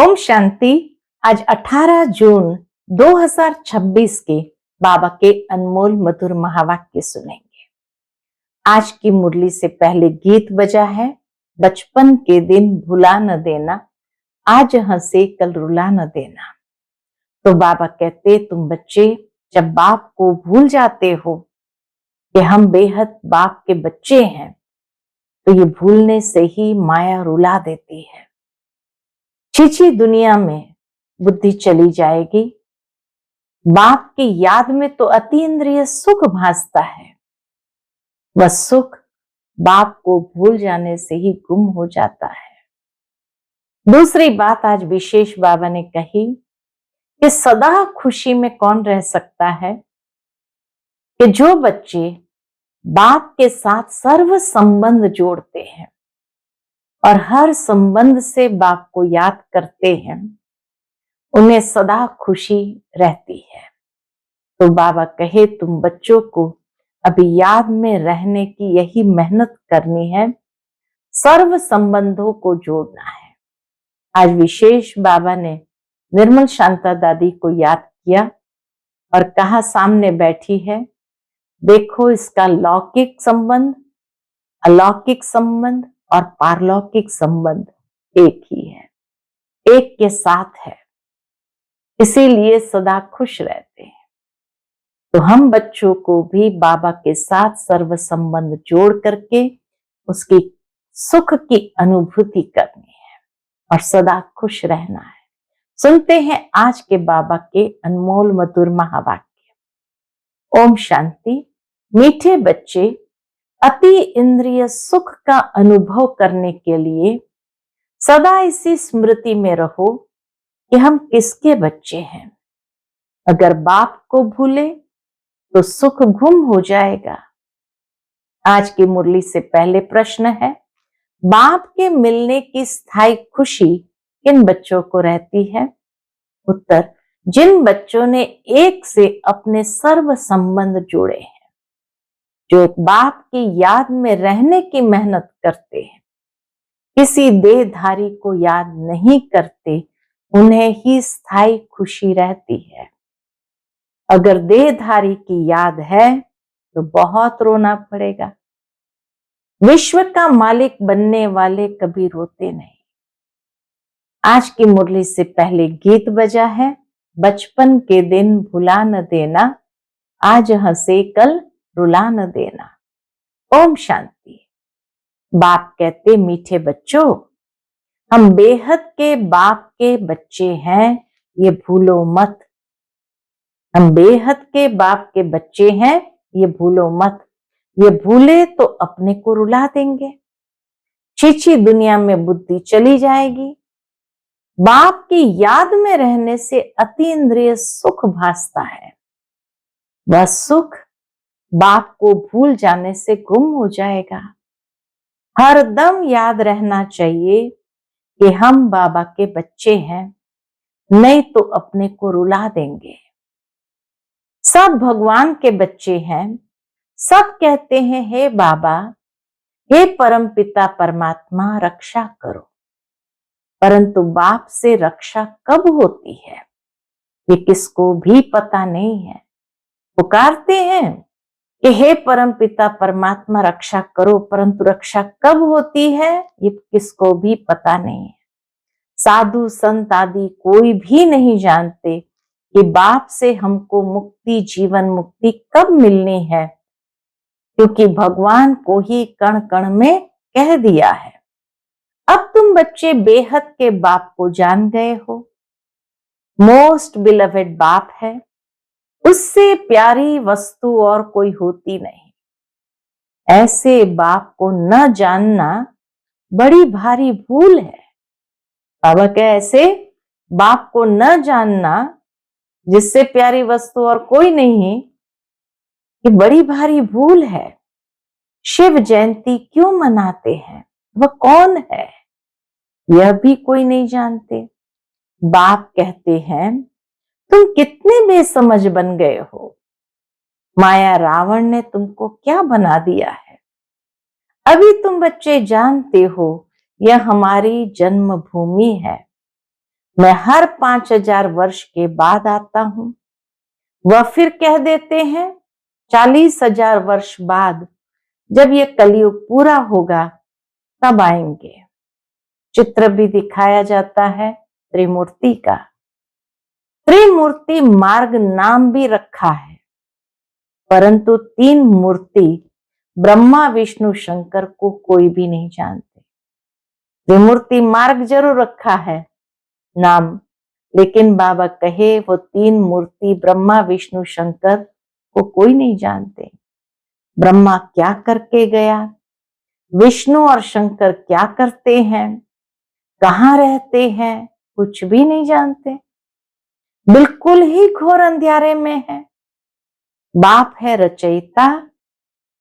ओम शांति। आज 18 जून 2026 के बाबा के अनमोल मधुर महावाक्य सुनेंगे। आज की मुरली से पहले गीत बजा है, बचपन के दिन भुला न देना, आज हंसे कल रुला न देना। तो बाबा कहते, तुम बच्चे जब बाप को भूल जाते हो कि हम बेहद बाप के बच्चे हैं, तो ये भूलने से ही माया रुला देती है। छीछी दुनिया में बुद्धि चली जाएगी। बाप की याद में तो अतीन्द्रिय सुख भासता है, वह सुख बाप को भूल जाने से ही गुम हो जाता है। दूसरी बात आज विशेष बाबा ने कही कि सदा खुशी में कौन रह सकता है, कि जो बच्चे बाप के साथ सर्व संबंध जोड़ते हैं और हर संबंध से बाप को याद करते हैं, उन्हें सदा खुशी रहती है। तो बाबा कहे, तुम बच्चों को अभी याद में रहने की यही मेहनत करनी है, सर्व संबंधों को जोड़ना है। आज विशेष बाबा ने निर्मल शांता दादी को याद किया और कहा, सामने बैठी है, देखो इसका लौकिक संबंध, अलौकिक संबंध और पारलौकिक संबंध एक ही है, एक के साथ है, इसीलिए सदा खुश रहते हैं। तो हम बच्चों को भी बाबा के साथ सर्व संबंध जोड़ करके उसकी सुख की अनुभूति करनी है और सदा खुश रहना है। सुनते हैं आज के बाबा के अनमोल मधुर महावाक्य। ओम शांति। मीठे बच्चे, अति इंद्रिय सुख का अनुभव करने के लिए सदा इसी स्मृति में रहो कि हम किसके बच्चे हैं। अगर बाप को भूले तो सुख गुम हो जाएगा। आज की मुरली से पहले प्रश्न है, बाप के मिलने की स्थायी खुशी किन बच्चों को रहती है? उत्तर, जिन बच्चों ने एक से अपने सर्व संबंध जोड़े हैं, जो एक बाप की याद में रहने की मेहनत करते हैं, किसी देहधारी को याद नहीं करते, उन्हें ही स्थायी खुशी रहती है। अगर देहधारी की याद है तो बहुत रोना पड़ेगा। विश्व का मालिक बनने वाले कभी रोते नहीं। आज की मुरली से पहले गीत बजा है, बचपन के दिन भुला न देना, आज हंसे कल रुला न देना। ओम शांति। बाप कहते, मीठे बच्चों, हम बेहद के बाप के बच्चे हैं, ये भूलो मत। हम बेहद के बाप के बच्चे हैं, ये भूलो मत। ये भूले तो अपने को रुला देंगे। छीछी दुनिया में बुद्धि चली जाएगी। बाप की याद में रहने से अतीन्द्रिय सुख भासता है, वह सुख बाप को भूल जाने से गुम हो जाएगा। हरदम याद रहना चाहिए कि हम बाबा के बच्चे हैं, नहीं तो अपने को रुला देंगे। सब भगवान के बच्चे हैं, सब कहते हैं, हे बाबा, हे परम पिता परमात्मा, रक्षा करो। परंतु बाप से रक्षा कब होती है, ये किसको भी पता नहीं है। पुकारते हैं कि हे परम पिता परमात्मा रक्षा करो, परंतु रक्षा कब होती है, ये किसको भी पता नहीं है। साधु संत आदि कोई भी नहीं जानते कि बाप से हमको मुक्ति, जीवन मुक्ति कब मिलनी है, क्योंकि भगवान को ही कण कण में कह दिया है। अब तुम बच्चे बेहद के बाप को जान गए हो। मोस्ट बिलवेड बाप है, उससे प्यारी वस्तु और कोई होती नहीं। ऐसे बाप को न जानना बड़ी भारी भूल है। बाबा क्या, ऐसे बाप को न जानना जिससे प्यारी वस्तु और कोई नहीं, ये बड़ी भारी भूल है। शिव जयंती क्यों मनाते हैं, वह कौन है, यह भी कोई नहीं जानते। बाप कहते हैं, तुम कितने बेसमझ बन गए हो। माया रावण ने तुमको क्या बना दिया है। अभी तुम बच्चे जानते हो, यह हमारी जन्मभूमि है। मैं हर 5000 वर्ष के बाद आता हूं। वह फिर कह देते हैं 40,000 वर्ष बाद जब ये कलयुग पूरा होगा तब आएंगे। चित्र भी दिखाया जाता है त्रिमूर्ति का। त्रिमूर्ति मार्ग नाम भी रखा है, परंतु 3 मूर्ति ब्रह्मा विष्णु शंकर को कोई भी नहीं जानते। त्रिमूर्ति मार्ग जरूर रखा है नाम, लेकिन बाबा कहे वो 3 मूर्ति ब्रह्मा विष्णु शंकर को कोई नहीं जानते। ब्रह्मा क्या करके गया, विष्णु और शंकर क्या करते हैं, कहाँ रहते हैं, कुछ भी नहीं जानते। बिल्कुल ही घोर अंधियारे में है। बाप है रचयिता,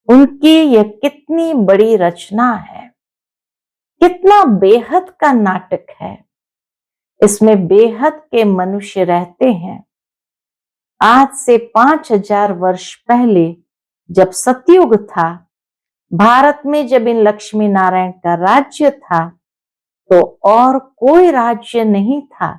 उनकी यह कितनी बड़ी रचना है, कितना बेहद का नाटक है। इसमें बेहद के मनुष्य रहते हैं। आज से 5000 वर्ष पहले जब सतयुग था, भारत में जब इन लक्ष्मी नारायण का राज्य था, तो और कोई राज्य नहीं था।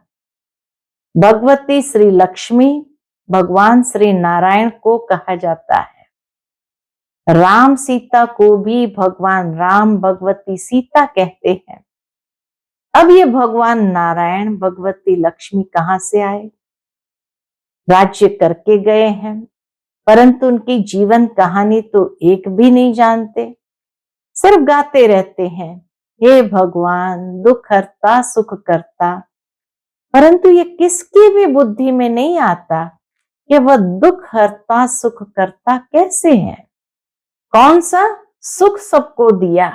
भगवती श्री लक्ष्मी भगवान श्री नारायण को कहा जाता है। राम सीता को भी भगवान राम भगवती सीता कहते हैं। अब ये भगवान नारायण भगवती लक्ष्मी कहां से आए? राज्य करके गए हैं, परंतु उनकी जीवन कहानी तो एक भी नहीं जानते। सिर्फ गाते रहते हैं, हे भगवान दुख हरता सुख करता, परंतु ये किसकी भी बुद्धि में नहीं आता कि वह दुख हरता सुख करता कैसे है। कौन सा सुख सबको दिया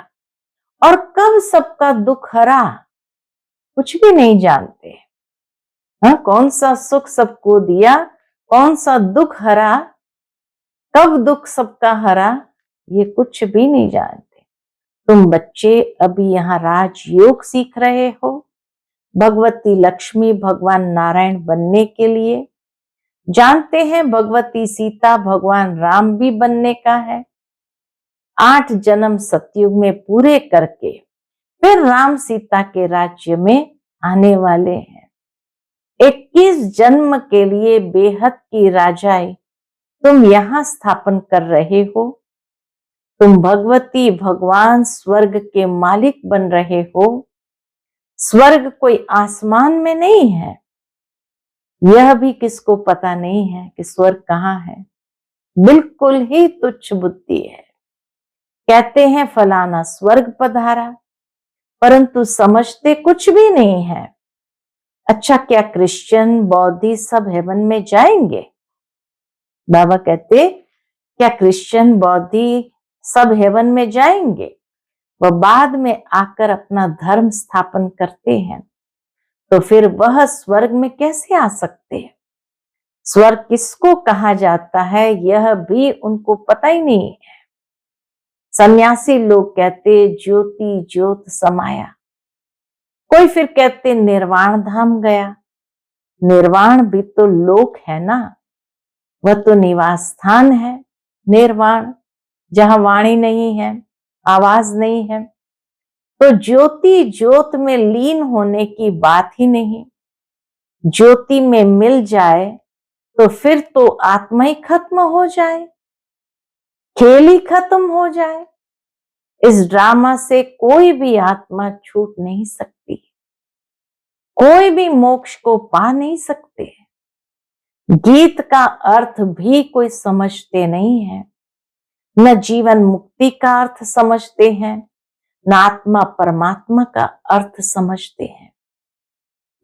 और कब सबका दुख हरा, कुछ भी नहीं जानते। हाँ, कौन सा सुख सबको दिया, कौन सा दुख हरा, कब दुख सबका हरा, ये कुछ भी नहीं जानते। तुम बच्चे अभी यहाँ राजयोग सीख रहे हो, भगवती लक्ष्मी भगवान नारायण बनने के लिए। जानते हैं भगवती सीता भगवान राम भी बनने का है। 8 जन्म सतयुग में पूरे करके फिर राम सीता के राज्य में आने वाले हैं। 21 जन्म के लिए बेहद की राजाई तुम यहां स्थापन कर रहे हो। तुम भगवती भगवान स्वर्ग के मालिक बन रहे हो। स्वर्ग कोई आसमान में नहीं है, यह भी किसको पता नहीं है कि स्वर्ग कहाँ है। बिल्कुल ही तुच्छ बुद्धि है। कहते हैं फलाना स्वर्ग पधारा, परंतु समझते कुछ भी नहीं है। अच्छा, क्या क्रिश्चियन बौद्धी सब हेवन में जाएंगे? बाबा कहते क्या क्रिश्चियन बौद्धी सब हेवन में जाएंगे? वह बाद में आकर अपना धर्म स्थापन करते हैं, तो फिर वह स्वर्ग में कैसे आ सकते हैं? स्वर्ग किसको कहा जाता है यह भी उनको पता ही नहीं है। सन्यासी लोग कहते ज्योति ज्योत समाया, कोई फिर कहते निर्वाण धाम गया। निर्वाण भी तो लोक है ना, वह तो निवास स्थान है। निर्वाण जहां वाणी नहीं है, आवाज नहीं है, तो ज्योति ज्योत में लीन होने की बात ही नहीं। ज्योति में मिल जाए तो फिर तो आत्मा ही खत्म हो जाए, खेल ही खत्म हो जाए। इस ड्रामा से कोई भी आत्मा छूट नहीं सकती, कोई भी मोक्ष को पा नहीं सकते। गीत का अर्थ भी कोई समझते नहीं है, न जीवन मुक्ति का अर्थ समझते हैं, न आत्मा परमात्मा का अर्थ समझते हैं।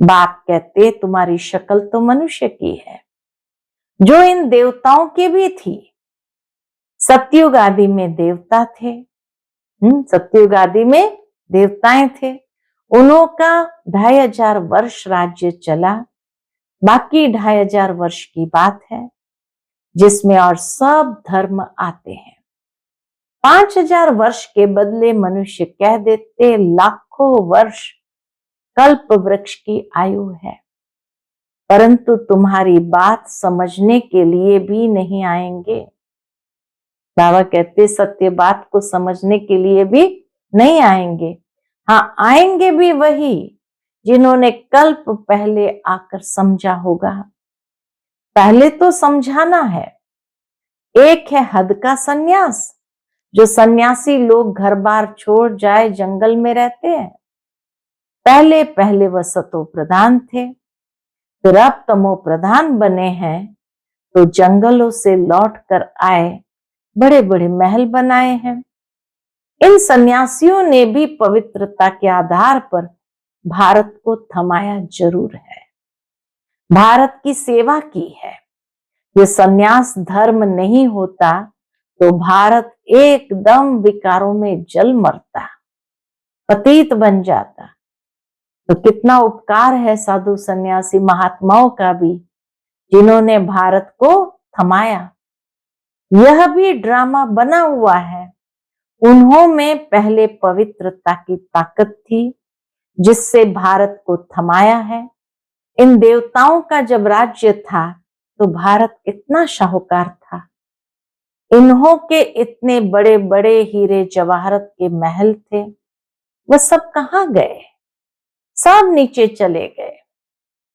बाप कहते तुम्हारी शक्ल तो मनुष्य की है, जो इन देवताओं की भी थी। सतयुग आदि में देवता थे, सतयुग आदि में देवताएं थे। उनका 2500 वर्ष राज्य चला, बाकी 2500 वर्ष की बात है जिसमें और सब धर्म आते हैं। 5000 वर्ष के बदले मनुष्य कह देते लाखों वर्ष कल्प वृक्ष की आयु है, परंतु तुम्हारी बात समझने के लिए भी नहीं आएंगे। बाबा कहते सत्य बात को समझने के लिए भी नहीं आएंगे। हाँ, आएंगे भी वही जिन्होंने कल्प पहले आकर समझा होगा। पहले तो समझाना है। एक है हद का सन्यास, जो सन्यासी लोग घर बार छोड़ जाए जंगल में रहते हैं। पहले पहले वह सतो प्रधान थे, फिर अब तमो प्रधान बने हैं, तो जंगलों से लौट कर आए, बड़े बड़े महल बनाए हैं। इन सन्यासियों ने भी पवित्रता के आधार पर भारत को थमाया जरूर है, भारत की सेवा की है। ये सन्यास धर्म नहीं होता तो भारत एकदम विकारों में जल मरता, पतित बन जाता। तो कितना उपकार है साधु सन्यासी महात्माओं का भी, जिन्होंने भारत को थमाया। यह भी ड्रामा बना हुआ है। उन्हों में पहले पवित्रता की ताकत थी, जिससे भारत को थमाया है। इन देवताओं का जब राज्य था तो भारत कितना शाहूकार था। इन्हों के इतने बड़े बड़े हीरे जवाहरत के महल थे, वह सब कहां गए? सब नीचे चले गए।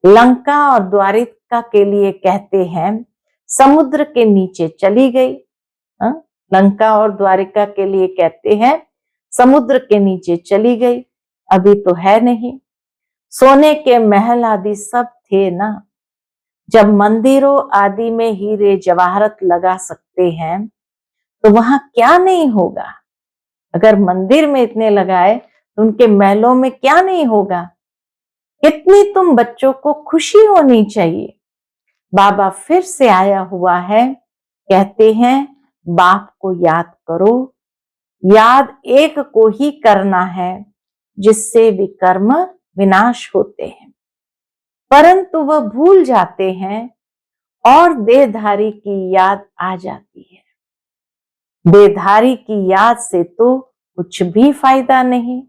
लंका और द्वारिका के लिए कहते हैं समुद्र के नीचे चली गई। लंका और द्वारिका के लिए कहते हैं समुद्र के नीचे चली गई, अभी तो है नहीं। सोने के महल आदि सब थे ना। जब मंदिरों आदि में हीरे जवाहरत लगा सकते हैं तो वहां क्या नहीं होगा? अगर मंदिर में इतने लगाए तो उनके महलों में क्या नहीं होगा? कितनी तुम बच्चों को खुशी होनी चाहिए। बाबा फिर से आया हुआ है, कहते हैं बाप को याद करो। याद एक को ही करना है, जिससे विकर्म विनाश होते हैं, परंतु वह भूल जाते हैं और देहधारी की याद आ जाती है। देहधारी की याद से तो कुछ भी फायदा नहीं।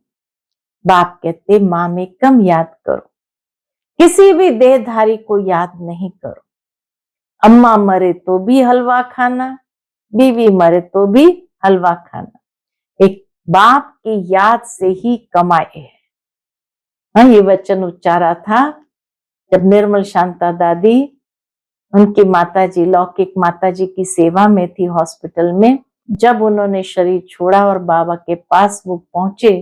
बाप कहते मामेकम याद करो, किसी भी देहधारी को याद नहीं करो। अम्मा मरे तो भी हलवा खाना, बीवी मरे तो भी हलवा खाना। एक बाप की याद से ही कमाए है। ये वचन उच्चारा था जब निर्मल शांता दादी, उनकी माताजी, लौकिक माताजी की सेवा में थी हॉस्पिटल में। जब उन्होंने शरीर छोड़ा और बाबा के पास वो पहुंचे,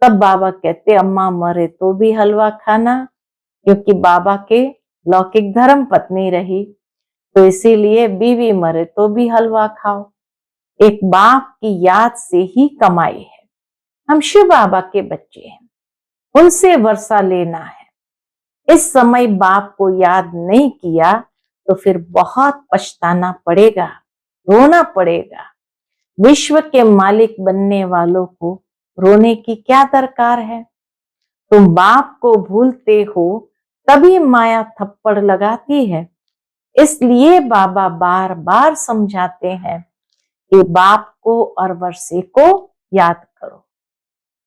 तब बाबा कहते अम्मा मरे तो भी हलवा खाना, क्योंकि बाबा के लौकिक धर्म पत्नी रही, तो इसीलिए बीवी मरे तो भी हलवा खाओ। एक बाप की याद से ही कमाई है। हम शिव बाबा के बच्चे हैं, उनसे वर्षा लेना है। इस समय बाप को याद नहीं किया तो फिर बहुत पछताना पड़ेगा, रोना पड़ेगा। विश्व के मालिक बनने वालों को रोने की क्या दरकार है? तुम बाप को भूलते हो तभी माया थप्पड़ लगाती है। इसलिए बाबा बार बार समझाते हैं कि बाप को और वर्षे को याद करो।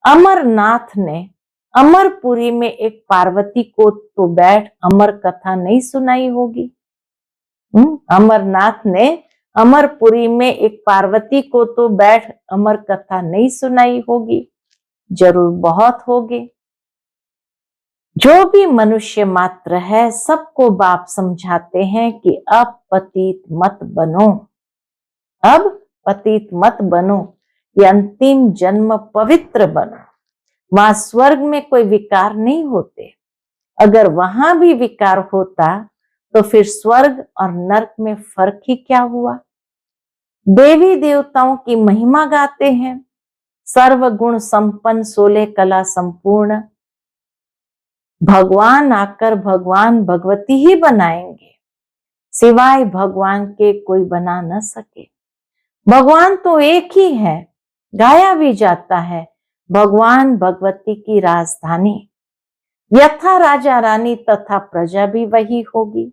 अमरनाथ ने अमरपुरी में एक पार्वती को तो बैठ अमर कथा नहीं सुनाई होगी। अमरनाथ ने अमरपुरी में एक पार्वती को तो बैठ अमर कथा नहीं सुनाई होगी, जरूर बहुत होगी। जो भी मनुष्य मात्र है, सबको बाप समझाते हैं कि अब पतित मत बनो, अब पतित मत बनो, ये अंतिम जन्म पवित्र बनो। वहां स्वर्ग में कोई विकार नहीं होते। अगर वहां भी विकार होता तो फिर स्वर्ग और नरक में फर्क ही क्या हुआ? देवी देवताओं की महिमा गाते हैं, सर्वगुण संपन्न 16 कला संपूर्ण। भगवान आकर भगवान भगवती ही बनाएंगे, सिवाय भगवान के कोई बना न सके। भगवान तो एक ही है, गाया भी जाता है, भगवान भगवती की राजधानी। यथा राजा रानी तथा प्रजा भी वही होगी,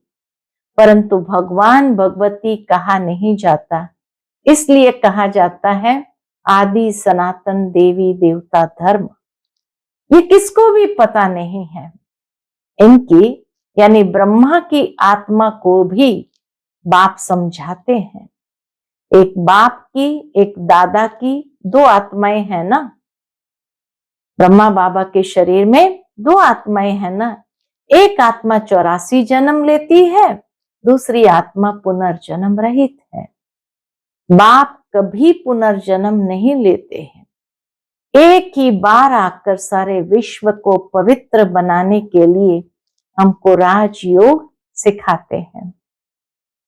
परंतु भगवान भगवती कहा नहीं जाता, इसलिए कहा जाता है आदि सनातन देवी देवता धर्म। ये किसको भी पता नहीं है। इनकी यानी ब्रह्मा की आत्मा को भी बाप समझाते हैं। एक बाप की, एक दादा की, 2 आत्माएं हैं ना। ब्रह्मा बाबा के शरीर में दो आत्माएं हैं ना, एक आत्मा 84 जन्म लेती है, दूसरी आत्मा पुनर्जन्म रहित है। बाप कभी पुनर्जन्म नहीं लेते हैं, एक ही बार आकर सारे विश्व को पवित्र बनाने के लिए हमको राजयोग सिखाते हैं।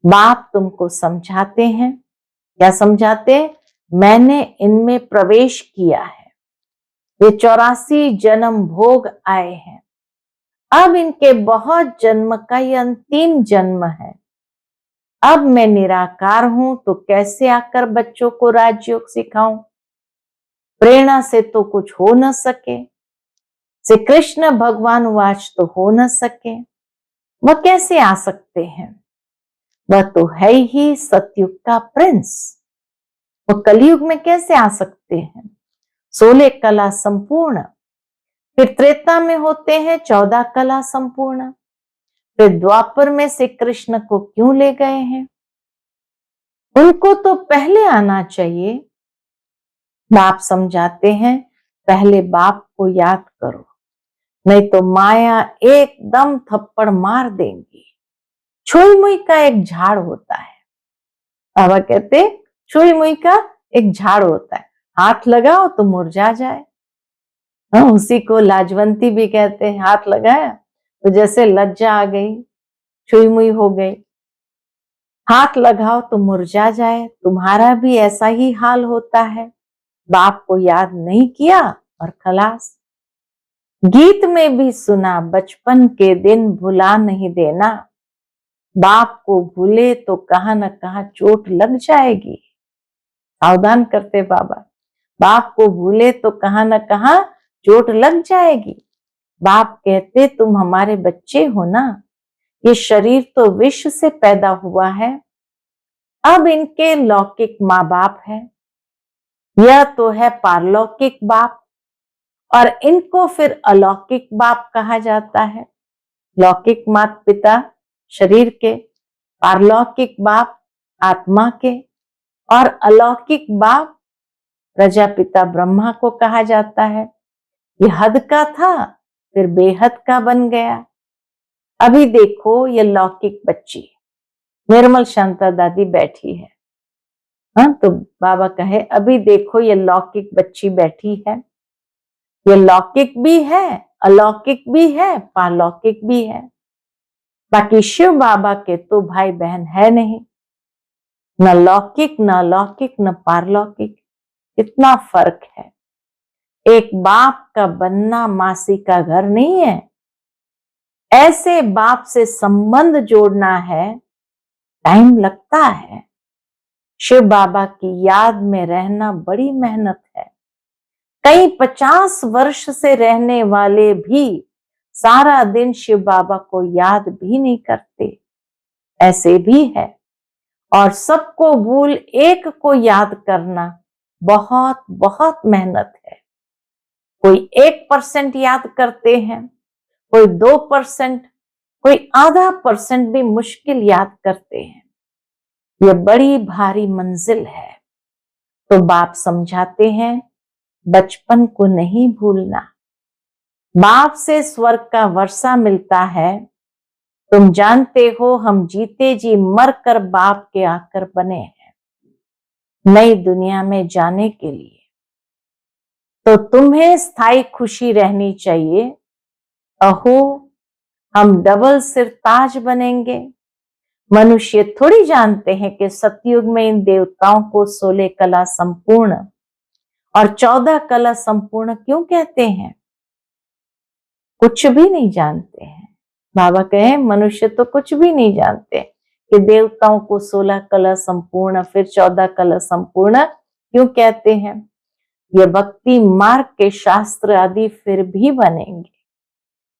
बाप तुमको समझाते हैं, क्या समझाते? मैंने इनमें प्रवेश किया है, ये 84 जन्म भोग आए हैं, अब इनके बहुत जन्म का ये अंतिम जन्म है। अब मैं निराकार हूं तो कैसे आकर बच्चों को राजयोग सिखाऊं? प्रेरणा से तो कुछ हो न सके, श्री कृष्ण भगवान वाच तो हो न सके, वह कैसे आ सकते हैं? वह तो है ही सतयुग का प्रिंस, वह कलयुग में कैसे आ सकते हैं? 16 कला संपूर्ण, फिर त्रेता में होते हैं 14 कला संपूर्ण, फिर द्वापर में से कृष्ण को क्यों ले गए हैं? उनको तो पहले आना चाहिए। बाप समझाते हैं, पहले बाप को याद करो, नहीं तो माया एकदम थप्पड़ मार देंगी। छुई मुई का एक झाड़ होता है, बाबा कहते छुई मुई का एक झाड़ होता है, हाथ लगाओ तो मुरझा जाए। उसी को लाजवंती भी कहते हैं, हाथ लगाया तो जैसे लज्जा आ गई, छुई मुई हो गई। हाथ लगाओ तो मुरझा जाए, तुम्हारा भी ऐसा ही हाल होता है। बाप को याद नहीं किया और खलास। गीत में भी सुना, बचपन के दिन भुला नहीं देना, बाप को भूले तो कहां न कहां चोट लग जाएगी। सावधान करते बाबा, बाप को भूले तो कहां न कहां चोट लग जाएगी। बाप कहते तुम हमारे बच्चे हो ना, ये शरीर तो विश्व से पैदा हुआ है, अब इनके लौकिक माँ बाप है, यह तो है पारलौकिक बाप, और इनको फिर अलौकिक बाप कहा जाता है। लौकिक माता पिता शरीर के, पारलौकिक बाप आत्मा के, और अलौकिक बाप प्रजापिता ब्रह्मा को कहा जाता है। ये हद का था फिर बेहद का बन गया। अभी देखो ये लौकिक बच्ची निर्मल शांता दादी बैठी है, हाँ, तो बाबा कहे अभी देखो ये लौकिक बच्ची बैठी है, ये लौकिक भी है, अलौकिक भी है, पारलौकिक भी है। बाकी शिव बाबा के तो भाई बहन है नहीं, न लौकिक न अलौकिक न पारलौकिक, इतना फर्क है। एक बाप का बनना मासी का घर नहीं है, ऐसे बाप से संबंध जोड़ना है, टाइम लगता है। शिव बाबा की याद में रहना बड़ी मेहनत है। कई 50 वर्ष से रहने वाले भी सारा दिन शिव बाबा को याद भी नहीं करते, ऐसे भी है। और सबको भूल एक को याद करना बहुत बहुत मेहनत है। कोई 1% याद करते हैं, कोई 2%, कोई आधा % भी मुश्किल याद करते हैं। यह बड़ी भारी मंजिल है। तो बाप समझाते हैं बचपन को नहीं भूलना। बाप से स्वर्ग का वर्षा मिलता है। तुम जानते हो हम जीते जी मर कर बाप के आकर बने हैं नई दुनिया में जाने के लिए। तो तुम्हें स्थायी खुशी रहनी चाहिए। अहो हम डबल सिर ताज बनेंगे। मनुष्य थोड़ी जानते हैं कि सतयुग में इन देवताओं को 16 कला संपूर्ण और 14 कला संपूर्ण क्यों कहते हैं, कुछ भी नहीं जानते हैं। बाबा कहे मनुष्य तो कुछ भी नहीं जानते कि देवताओं को 16 कला संपूर्ण फिर 14 कला संपूर्ण क्यों कहते हैं। ये भक्ति मार्ग के शास्त्र आदि फिर भी बनेंगे,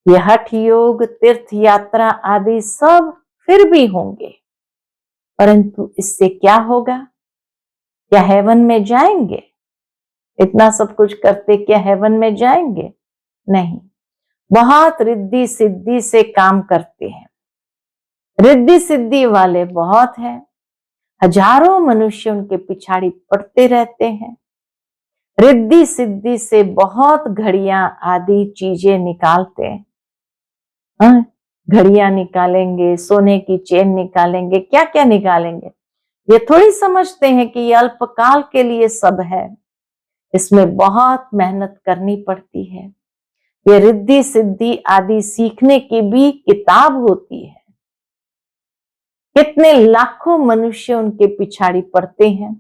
ये हठ योग तीर्थ यात्रा आदि सब फिर भी होंगे, परंतु इससे क्या होगा? क्या हेवन में जाएंगे? इतना सब कुछ करते क्या हेवन में जाएंगे? नहीं, बहुत रिद्धि सिद्धि से काम करते हैं। रिद्धि सिद्धि वाले बहुत हैं, हजारों मनुष्य उनके पिछाड़ी पड़ते रहते हैं। रिद्धि सिद्धि से बहुत घड़ियां आदि चीजें निकालते हैं। हाँ, घड़ियां निकालेंगे, सोने की चेन निकालेंगे, क्या क्या निकालेंगे। ये थोड़ी समझते हैं कि ये अल्पकाल के लिए सब है। इसमें बहुत मेहनत करनी पड़ती है। ये रिद्धि सिद्धि आदि सीखने की भी किताब होती है। कितने लाखों मनुष्य उनके पिछाड़ी पड़ते हैं।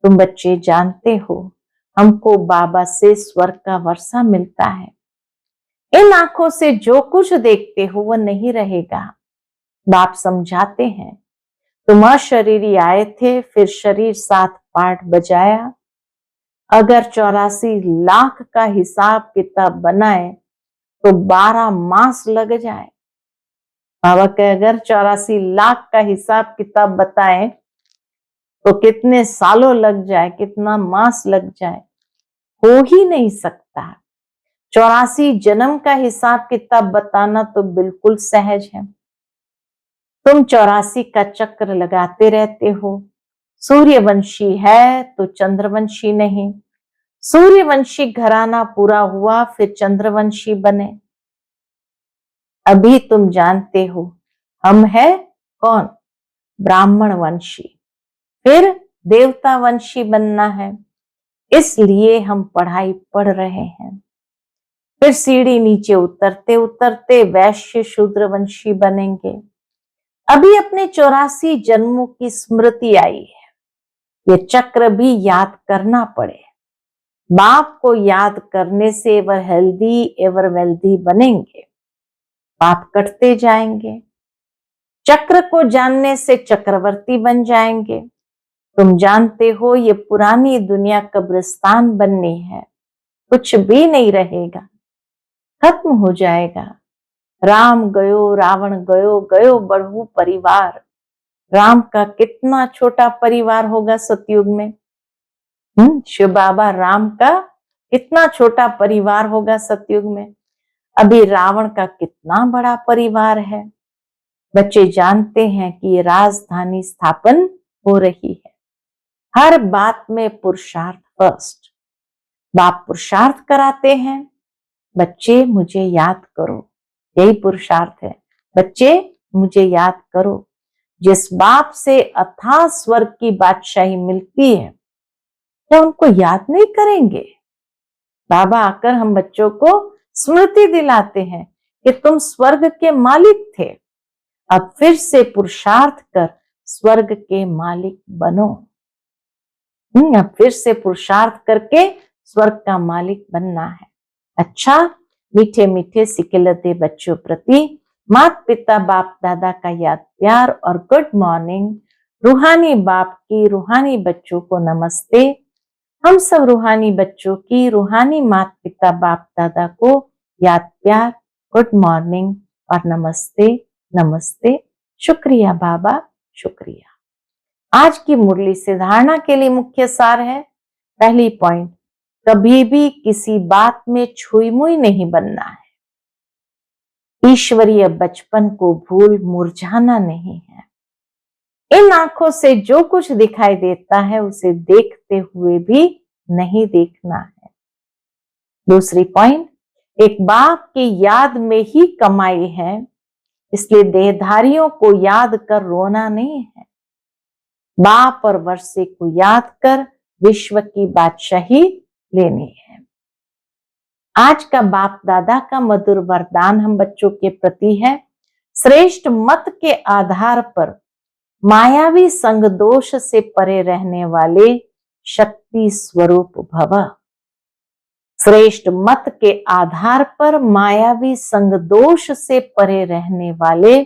तुम बच्चे जानते हो, हमको बाबा से स्वर्ग का वर्षा मिलता है। इन आंखों से जो कुछ देखते हो वह नहीं रहेगा। बाप समझाते हैं, तुम अशरीरी आए थे, फिर शरीर साथ पाठ बजाया। अगर 84 लाख का हिसाब किताब बनाए तो 12 मास लग जाए। बाबा के अगर 84 लाख का हिसाब किताब बताए तो कितने सालों लग जाए, कितना मास लग जाए, हो ही नहीं सकता। 84 जन्म का हिसाब किताब बताना तो बिल्कुल सहज है। तुम 84 का चक्र लगाते रहते हो। सूर्यवंशी है तो चंद्रवंशी नहीं। सूर्यवंशी घराना पूरा हुआ फिर चंद्रवंशी बने। अभी तुम जानते हो हम है कौन? ब्राह्मण वंशी, फिर देवता वंशी बनना है। इसलिए हम पढ़ाई पढ़ रहे हैं। फिर सीढ़ी नीचे उतरते उतरते वैश्य शूद्र वंशी बनेंगे। अभी अपने 84 जन्मों की स्मृति आई है। ये चक्र भी याद करना पड़े। बाप को याद करने से एवर हेल्दी एवर वेल्दी बनेंगे। पाप कटते जाएंगे। चक्र को जानने से चक्रवर्ती बन जाएंगे। तुम जानते हो ये पुरानी दुनिया कब्रिस्तान बननी है। कुछ भी नहीं रहेगा, खत्म हो जाएगा। राम गयो रावण गयो, गयो बढ़ू परिवार। राम का कितना छोटा परिवार होगा सतयुग में। शिव बाबा राम का कितना छोटा परिवार होगा सतयुग में। अभी रावण का कितना बड़ा परिवार है। बच्चे जानते हैं कि ये राजधानी स्थापन हो रही है। हर बात में पुरुषार्थ फर्स्ट। बाप पुरुषार्थ कराते हैं, बच्चे मुझे याद करो। यही पुरुषार्थ है, बच्चे मुझे याद करो। जिस बाप से अथाह स्वर्ग की बादशाही मिलती है, क्या उनको याद नहीं करेंगे? बाबा आकर हम बच्चों को स्मृति दिलाते हैं कि तुम स्वर्ग के मालिक थे, अब फिर से पुरुषार्थ कर स्वर्ग के मालिक बनो। अब फिर से पुरुषार्थ करके स्वर्ग का मालिक बनना है। अच्छा, मीठे मीठे सिकिलते बच्चों प्रति माता पिता बाप दादा का याद प्यार और गुड मॉर्निंग। रूहानी बाप की रूहानी बच्चों को नमस्ते। हम सब रूहानी बच्चों की रूहानी माता पिता बाप दादा को याद प्यार, गुड मॉर्निंग और नमस्ते नमस्ते। शुक्रिया बाबा, शुक्रिया। आज की मुरली से धारणा के लिए मुख्य सार है। पहली पॉइंट, कभी भी किसी बात में छुई मुई नहीं बनना है। ईश्वरीय बचपन को भूल मुरझाना नहीं है। इन आंखों से जो कुछ दिखाई देता है उसे देखते हुए भी नहीं देखना है। दूसरी पॉइंट, एक बाप की याद में ही कमाई है, इसलिए देहधारियों को याद कर रोना नहीं है। बाप और वर्षे को याद कर विश्व की बादशाही लेनी है। आज का बाप दादा का मधुर वरदान हम बच्चों के प्रति है। श्रेष्ठ मत के आधार पर मायावी संग दोष से परे रहने वाले शक्ति स्वरूप भव। श्रेष्ठ मत के आधार पर मायावी संग दोष से परे रहने वाले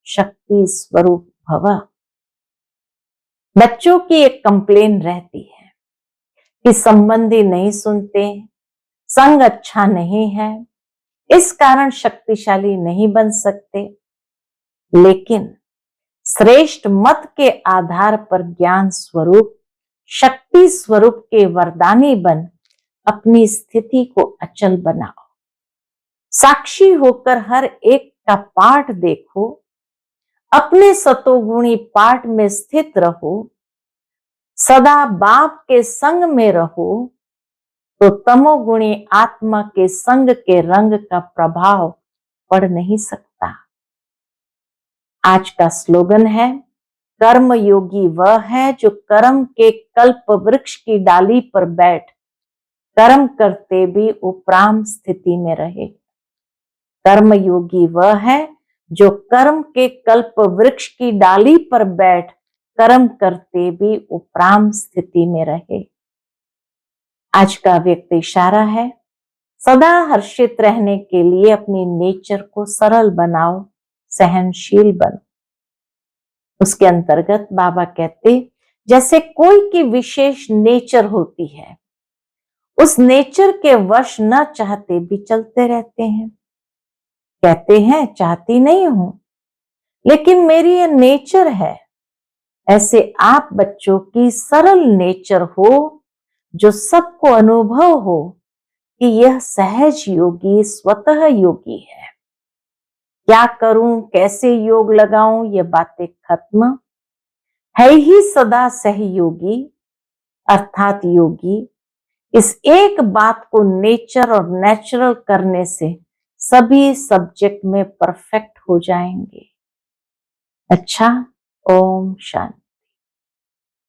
शक्ति स्वरूप भव। बच्चों की एक कंप्लेन रहती है कि संबंधी नहीं सुनते, संग अच्छा नहीं है, इस कारण शक्तिशाली नहीं बन सकते। लेकिन श्रेष्ठ मत के आधार पर ज्ञान स्वरूप शक्ति स्वरूप के वरदानी बन अपनी स्थिति को अचल बनाओ। साक्षी होकर हर एक का पाठ देखो, अपने सतोगुणी पाठ में स्थित रहो, सदा बाप के संग में रहो, तो तमोगुणी आत्मा के संग के रंग का प्रभाव पड़ नहीं सकता। आज का स्लोगन है, कर्म योगी वह है जो कर्म के कल्प वृक्ष की डाली पर बैठ कर्म करते भी उपराम स्थिति में रहे। कर्म योगी वह है जो कर्म के कल्प वृक्ष की डाली पर बैठ कर्म करते भी उपराम स्थिति में रहे। आज का व्यक्त इशारा है, सदा हर्षित रहने के लिए अपनी नेचर को सरल बनाओ, सहनशील बनो। उसके अंतर्गत बाबा कहते, जैसे कोई की विशेष नेचर होती है, उस नेचर के वश न चाहते भी चलते रहते हैं। कहते हैं चाहती नहीं हूं, लेकिन मेरी ये नेचर है। ऐसे आप बच्चों की सरल नेचर हो, जो सबको अनुभव हो कि यह सहज योगी स्वतः योगी है। क्या करूं, कैसे योग लगाऊं, ये बातें खत्म है ही सदा सहयोगी अर्थात योगी। इस एक बात को नेचर और नेचुरल करने से सभी सब्जेक्ट में परफेक्ट हो जाएंगे। अच्छा, ओम शांति।